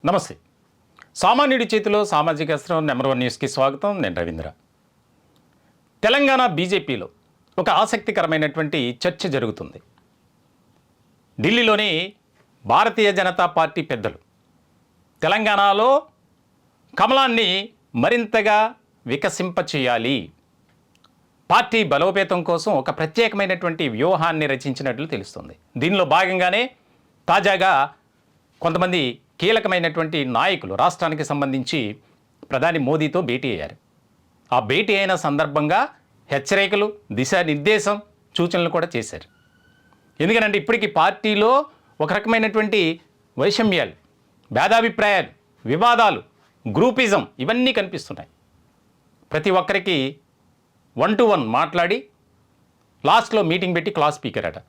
నమస్తే. సామాన్యుడి చేతిలో సామాజిక అస్త్రం నెంబర్ 1 న్యూస్కి స్వాగతం. నేను రవీంద్ర. తెలంగాణ బీజేపీలో ఒక ఆసక్తికరమైనటువంటి చర్చ జరుగుతుంది. ఢిల్లీలోని భారతీయ జనతా పార్టీ పెద్దలు తెలంగాణలో కమలాన్ని మరింతగా వికసింపచేయాలి, పార్టీ బలోపేతం కోసం ఒక ప్రత్యేకమైనటువంటి వ్యూహాన్ని రచించినట్లు తెలుస్తుంది. దీనిలో భాగంగానే తాజాగా కొంతమంది కీలకమైనటువంటి నాయకులు రాష్ట్రానికి సంబంధించి ప్రధాని మోదీతో భేటీ అయ్యారు. ఆ భేటీ అయిన సందర్భంగా హెచ్చరికలు, దిశానిర్దేశం, సూచనలు కూడా చేశారు. ఎందుకంటే ఇప్పటికీ పార్టీలో ఒక రకమైనటువంటి వైషమ్యాలు, భేదాభిప్రాయాలు, వివాదాలు, గ్రూపిజం ఇవన్నీ కనిపిస్తున్నాయి. ప్రతి ఒక్కరికి 1-to-1 మాట్లాడి లాస్ట్లో మీటింగ్ పెట్టి క్లాస్ స్పీకర్ అట.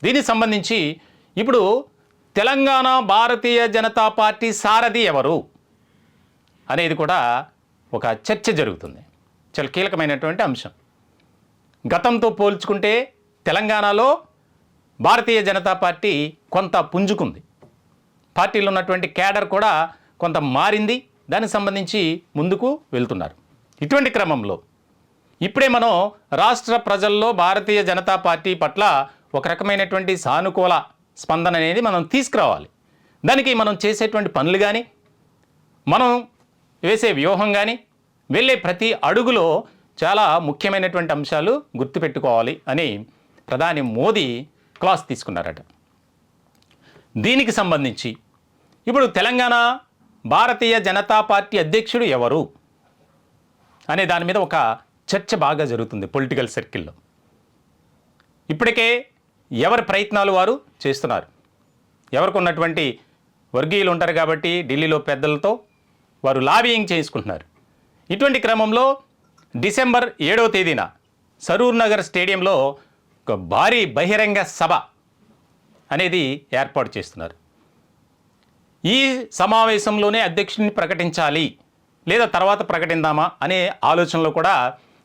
దీనికి సంబంధించి ఇప్పుడు తెలంగాణ భారతీయ జనతా పార్టీ సారథి ఎవరు అనేది కూడా ఒక చర్చ జరుగుతుంది. చాలా కీలకమైనటువంటి అంశం. గతంతో పోల్చుకుంటే తెలంగాణలో భారతీయ జనతా పార్టీ కొంత పుంజుకుంది. పార్టీలో ఉన్నటువంటి క్యాడర్ కూడా కొంత మారింది. దానికి సంబంధించి ముందుకు వెళ్తున్నారు. ఇటువంటి క్రమంలో ఇప్పుడే మనం రాష్ట్ర ప్రజల్లో భారతీయ జనతా పార్టీ పట్ల ఒక రకమైనటువంటి సానుకూల స్పందన అనేది మనం తీసుకురావాలి. దానికి మనం చేసేటువంటి పనులు కానీ, మనం వేసే వ్యూహం కానీ, వెళ్ళే ప్రతి అడుగులో చాలా ముఖ్యమైనటువంటి అంశాలు గుర్తుపెట్టుకోవాలి అని ప్రధాని మోదీ క్లాస్ తీసుకున్నారట. దీనికి సంబంధించి ఇప్పుడు తెలంగాణ భారతీయ జనతా పార్టీ అధ్యక్షుడు ఎవరు అనే దాని మీద ఒక చర్చ బాగా జరుగుతుంది పొలిటికల్ సర్కిల్లో. ఇప్పటికే ఎవరి ప్రయత్నాలు వారు చేస్తున్నారు. ఎవరికి ఉన్నటువంటి వర్గీయులు ఉంటారు కాబట్టి ఢిల్లీలో పెద్దలతో వారు లాబియింగ్ చేసుకుంటున్నారు. ఇటువంటి క్రమంలో డిసెంబర్ 7వ తేదీన సరూర్ నగర్ స్టేడియంలో ఒక భారీ బహిరంగ సభ అనేది ఏర్పాటు చేస్తున్నారు. ఈ సమావేశంలోనే అధ్యక్షుడిని ప్రకటించాలి లేదా తర్వాత ప్రకటిందామా అనే ఆలోచనలో కూడా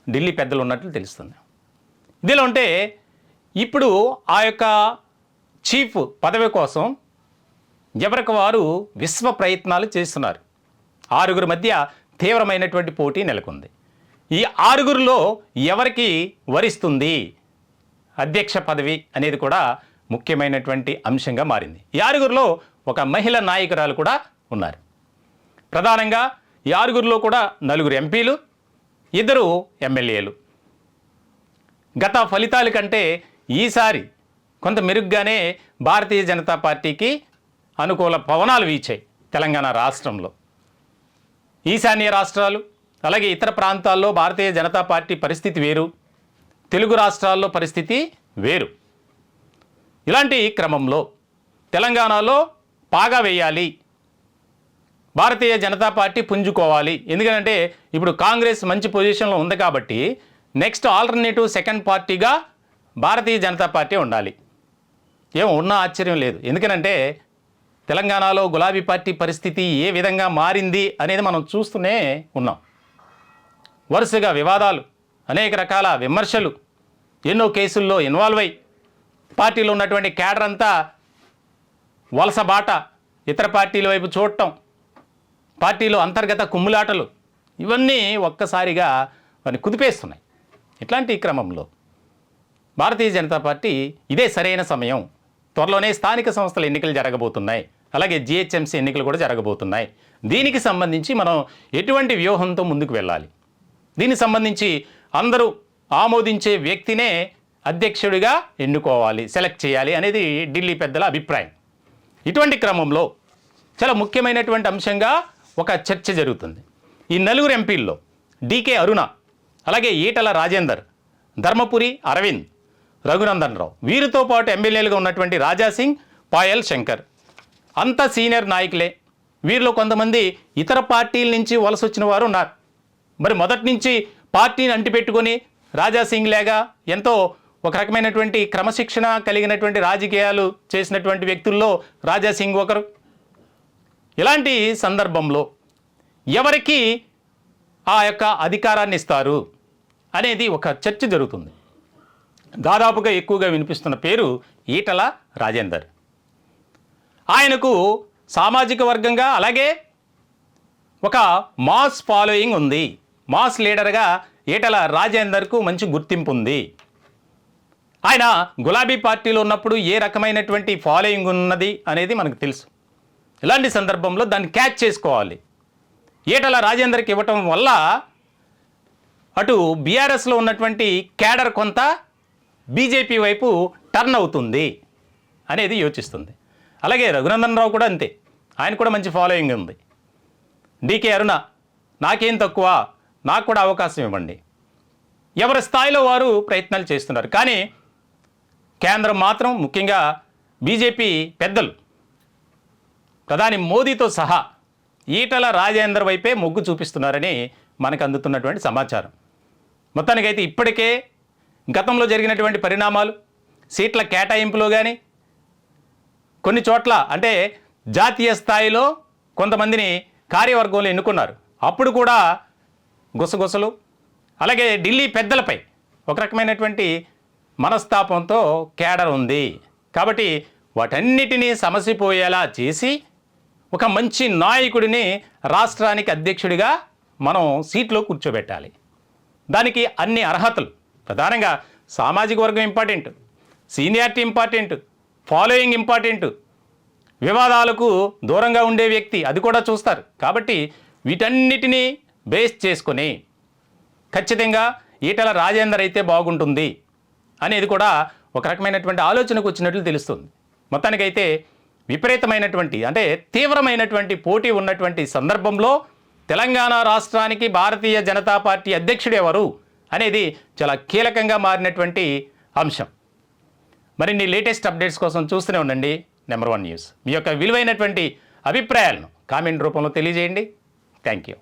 ఢిల్లీ పెద్దలు ఉన్నట్లు తెలుస్తుంది. ఇదిలో ఉంటే ఇప్పుడు ఆ యొక్క చీఫ్ పదవి కోసం ఎవరికి వారు విశ్వ ప్రయత్నాలు చేస్తున్నారు. 6 మధ్య తీవ్రమైనటువంటి పోటీ నెలకొంది. ఈ 6లో ఎవరికి వరిస్తుంది అధ్యక్ష పదవి అనేది కూడా ముఖ్యమైనటువంటి అంశంగా మారింది. ఈ 6లో ఒక మహిళా నాయకురాలు కూడా ఉన్నారు. ప్రధానంగా ఈ 6లో కూడా 4 ఎంపీలు, 2 ఎమ్మెల్యేలు. గత ఫలితాల కంటే ఈసారి కొంత మెరుగ్గానే భారతీయ జనతా పార్టీకి అనుకూల పవనాలు వీచాయి. తెలంగాణ రాష్ట్రంలో ఈశాన్య రాష్ట్రాలు అలాగే ఇతర ప్రాంతాల్లో భారతీయ జనతా పార్టీ పరిస్థితి వేరు, తెలుగు రాష్ట్రాల్లో పరిస్థితి వేరు. ఇలాంటి క్రమంలో తెలంగాణలో పాగా వేయాలి, భారతీయ జనతా పార్టీ పుంజుకోవాలి. ఎందుకంటే ఇప్పుడు కాంగ్రెస్ మంచి పొజిషన్లో ఉంది కాబట్టి నెక్స్ట్ ఆల్టర్నేటివ్ సెకండ్ పార్టీగా భారతీయ జనతా పార్టీ ఉండాలి. ఏం ఉన్నా ఆశ్చర్యం లేదు. ఎందుకనంటే తెలంగాణలో గులాబీ పార్టీ పరిస్థితి ఏ విధంగా మారింది అనేది మనం చూస్తూనే ఉన్నాం. వరుసగా వివాదాలు, అనేక రకాల విమర్శలు, ఎన్నో కేసుల్లో ఇన్వాల్వ్ అయ్యి పార్టీలో ఉన్నటువంటి క్యాడర్ అంతా వలస బాట, ఇతర పార్టీల వైపు చూడటం, పార్టీలో అంతర్గత కుమ్ములాటలు ఇవన్నీ ఒక్కసారిగా వారిని కుదిపేస్తున్నాయి. ఇట్లాంటి క్రమంలో భారతీయ జనతా పార్టీ ఇదే సరైన సమయం, త్వరలోనే స్థానిక సంస్థల ఎన్నికలు జరగబోతున్నాయి, అలాగే జిహెచ్ఎంసీ ఎన్నికలు కూడా జరగబోతున్నాయి. దీనికి సంబంధించి మనం ఎటువంటి వ్యూహంతో ముందుకు వెళ్ళాలి, దీనికి సంబంధించి అందరూ ఆమోదించే వ్యక్తినే అధ్యక్షుడిగా ఎన్నుకోవాలి, సెలెక్ట్ చేయాలి అనేది ఢిల్లీ పెద్దల అభిప్రాయం. ఇటువంటి క్రమంలో చాలా ముఖ్యమైనటువంటి అంశంగా ఒక చర్చ జరుగుతుంది. ఈ 4 ఎంపీల్లో డీకే అరుణ, అలాగే ఈటల రాజేందర్, ధర్మపురి అరవింద్, రఘునందన్ రావు, వీరితో పాటు ఎమ్మెల్యేలుగా ఉన్నటువంటి రాజాసింగ్, పాయల్ శంకర్ అంతా సీనియర్ నాయకులే. వీరిలో కొంతమంది ఇతర పార్టీల నుంచి వలస వచ్చిన వారు ఉన్నారు. మరి మొదటి నుంచి పార్టీని అంటిపెట్టుకొని రాజాసింగ్ లేగా ఎంతో ఒక రకమైనటువంటి క్రమశిక్షణ కలిగినటువంటి రాజకీయాలు చేసినటువంటి వ్యక్తుల్లో రాజాసింగ్ ఒకరు. ఇలాంటి సందర్భంలో ఎవరికి ఆ యొక్క అధికారాన్ని ఇస్తారు అనేది ఒక చర్చ జరుగుతుంది. దాదాపుగా ఎక్కువగా వినిపిస్తున్న పేరు ఈటల రాజేందర్. ఆయనకు సామాజిక వర్గంగా, అలాగే ఒక మాస్ ఫాలోయింగ్ ఉంది. మాస్ లీడర్గా ఈటల రాజేందర్కు మంచి గుర్తింపు ఉంది. ఆయన గులాబీ పార్టీలో ఉన్నప్పుడు ఏ రకమైనటువంటి ఫాలోయింగ్ ఉన్నది అనేది మనకు తెలుసు. ఇలాంటి సందర్భంలో దాన్ని క్యాచ్ చేసుకోవాలి. ఈటల రాజేందర్కి ఇవ్వటం వల్ల అటు బీఆర్ఎస్లో ఉన్నటువంటి క్యాడర్ కొంత బీజేపీ వైపు టర్న్ అవుతుంది అనేది యోచిస్తుంది. అలాగే రఘునందన్ రావు కూడా అంతే, ఆయన కూడా మంచి ఫాలోయింగ్ ఉంది. డీకే అరుణ, నాకేం తక్కువ, నాకు కూడా అవకాశం ఇవ్వండి. ఎవరి స్థాయిలో వారు ప్రయత్నాలు చేస్తున్నారు. కానీ కేంద్రం మాత్రం, ముఖ్యంగా బీజేపీ పెద్దలు, ప్రధాని మోదీతో సహా ఈటల రాజేందర్ వైపే మొగ్గు చూపిస్తున్నారని మనకు అందుతున్నటువంటి సమాచారం. మొత్తానికైతే ఇప్పటికే గతంలో జరిగినటువంటి పరిణామాలు, సీట్ల కేటాయింపులో కానీ కొన్ని చోట్ల అంటే జాతీయ స్థాయిలో కొంతమందిని కార్యవర్గంలో ఎన్నుకున్నారు. అప్పుడు కూడా గుసగుసలు, అలాగే ఢిల్లీ పెద్దలపై ఒక రకమైనటువంటి మనస్తాపంతో కేడర్ ఉంది. కాబట్టి వాటన్నిటినీ సమసిపోయేలా చేసి ఒక మంచి నాయకుడిని రాష్ట్రానికి అధ్యక్షుడిగా మనం సీట్లో కూర్చోబెట్టాలి. దానికి అన్ని అర్హతలు, ప్రధానంగా సామాజిక వర్గం important, seniority important, following important, వివాదాలకు దూరంగా ఉండే వ్యక్తి, అది కూడా చూస్తారు. కాబట్టి వీటన్నిటినీ బేస్ చేసుకొని ఖచ్చితంగా ఈటల రాజేందర్ అయితే బాగుంటుంది అనేది కూడా ఒక రకమైనటువంటి ఆలోచనకు వచ్చినట్లు తెలుస్తుంది. మొత్తానికైతే విపరీతమైనటువంటి అంటే తీవ్రమైనటువంటి పోటీ ఉన్నటువంటి సందర్భంలో తెలంగాణ రాష్ట్రానికి భారతీయ జనతా పార్టీ అధ్యక్షుడు ఎవరు అనేది చాలా కీలకంగా మారినటువంటి అంశం. మరిన్ని లేటెస్ట్ అప్డేట్స్ కోసం చూస్తూనే ఉండండి నెంబర్ 1 న్యూస్. మీ యొక్క విలువైనటువంటి అభిప్రాయాలను కామెంట్ రూపంలో తెలియజేయండి. Thank you.